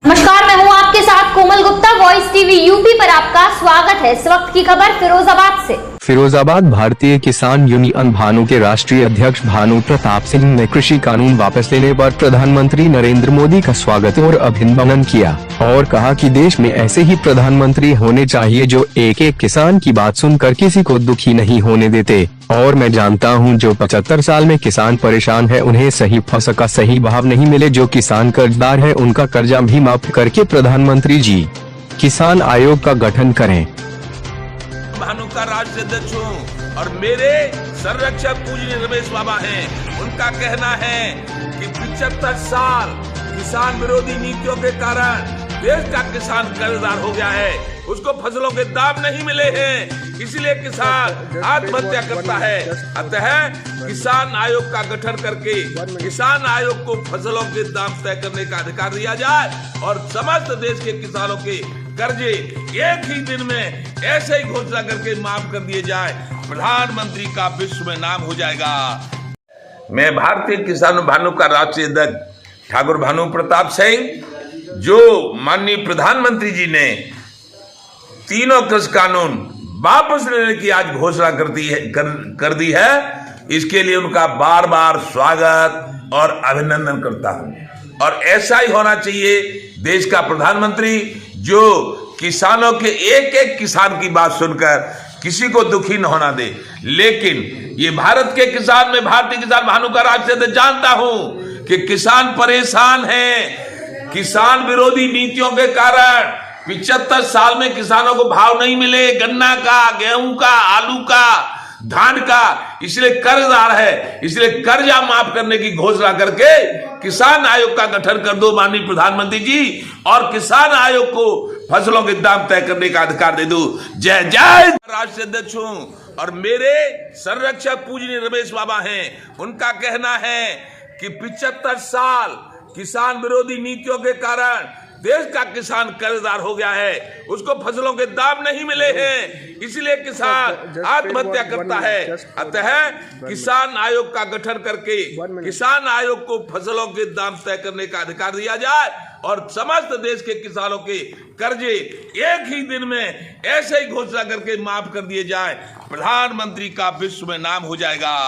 नमस्कार, मैं हूं आपके साथ कोमल गुप्ता। वॉइस टीवी यूपी पर आपका स्वागत है। इस वक्त की खबर फिरोजाबाद से। फिरोजाबाद भारतीय किसान यूनियन भानु के राष्ट्रीय अध्यक्ष भानु प्रताप सिंह ने कृषि कानून वापस लेने पर प्रधानमंत्री नरेंद्र मोदी का स्वागत और अभिनंदन किया और कहा कि देश में ऐसे ही प्रधानमंत्री होने चाहिए जो एक एक किसान की बात सुनकर किसी को दुखी नहीं होने देते। और मैं जानता हूं जो 75 साल में किसान परेशान है उन्हें सही फसल का सही भाव नहीं मिले। जो किसान कर्जदार है उनका कर्जा भी माफ करके प्रधानमंत्री जी किसान आयोग का गठन करें। भानु का राष्ट्रीय अध्यक्ष हूँ और मेरे संरक्षक पूजनीय रमेश बाबा हैं। उनका कहना है कि 75 साल किसान विरोधी नीतियों के कारण देश का किसान कर्जदार हो गया है, उसको फसलों के दाम नहीं मिले हैं, इसलिए किसान आत्महत्या करता है। अतः किसान आयोग का गठन करके किसान आयोग को फसलों के दाम तय करने का अधिकार दिया जाए और समस्त देश के किसानों के कर्जे एक ही दिन में ऐसे ही घोषणा करके माफ कर दिए जाए। प्रधानमंत्री का विश्व में नाम हो जाएगा। मैं भारतीय किसान भानु का राष्ट्रीय अध्यक्ष ठाकुर भानु प्रताप सिंह, जो माननीय प्रधानमंत्री जी ने तीनों कृषि कानून वापस लेने की आज घोषणा कर दी है, इसके लिए उनका बार बार स्वागत और अभिनंदन करता हूं। और ऐसा ही होना चाहिए देश का प्रधानमंत्री जो किसानों के एक एक किसान की बात सुनकर किसी को दुखी न होना दे। लेकिन ये भारत के किसान, में भारतीय किसान भानु का राष्ट्रीय अध्यक्ष जानता हूं कि किसान परेशान हैं। किसान विरोधी नीतियों के कारण 75 साल में किसानों को भाव नहीं मिले, गन्ना का, गेहूं का, आलू का, धान का, इसलिए कर्जदार है। इसलिए कर्जा माफ करने की घोषणा करके किसान आयोग का गठन कर दो माननीय प्रधानमंत्री जी, और किसान आयोग को फसलों के दाम तय करने का अधिकार दे दो। जय जय। राष्ट्रीय अध्यक्ष हूँ और मेरे संरक्षक पूजनीय रमेश बाबा हैं। उनका कहना है कि 75 साल किसान विरोधी नीतियों के कारण देश का किसान कर्जदार हो गया है, उसको फसलों के दाम नहीं मिले हैं, इसलिए किसान आत्महत्या करता है। अतः किसान आयोग का गठन करके किसान आयोग को फसलों के दाम तय करने का अधिकार दिया जाए और समस्त देश के किसानों के कर्जे एक ही दिन में ऐसे ही घोषणा करके माफ कर दिए जाए। प्रधानमंत्री का विश्व में नाम हो जाएगा।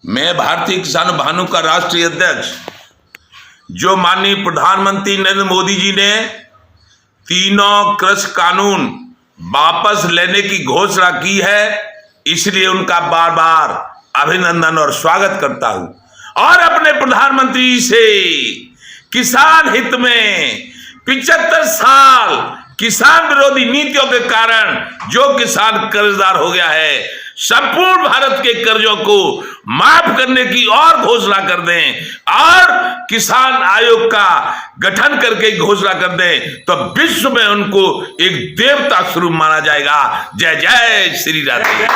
मैं भारतीय किसान भानु का राष्ट्रीय अध्यक्ष, जो माननीय प्रधानमंत्री नरेंद्र मोदी जी ने तीनों कृषि कानून वापस लेने की घोषणा की है, इसलिए उनका बार बार अभिनंदन और स्वागत करता हूं और अपने प्रधानमंत्री से किसान हित में 75 साल किसान विरोधी नीतियों के कारण जो किसान कर्जदार हो गया है, संपूर्ण भारत के कर्जों को माफ करने की और घोषणा कर दें और किसान आयोग का गठन करके घोषणा कर दें, तो विश्व में उनको एक देवता स्वरूप माना जाएगा। जय जय श्री राधे।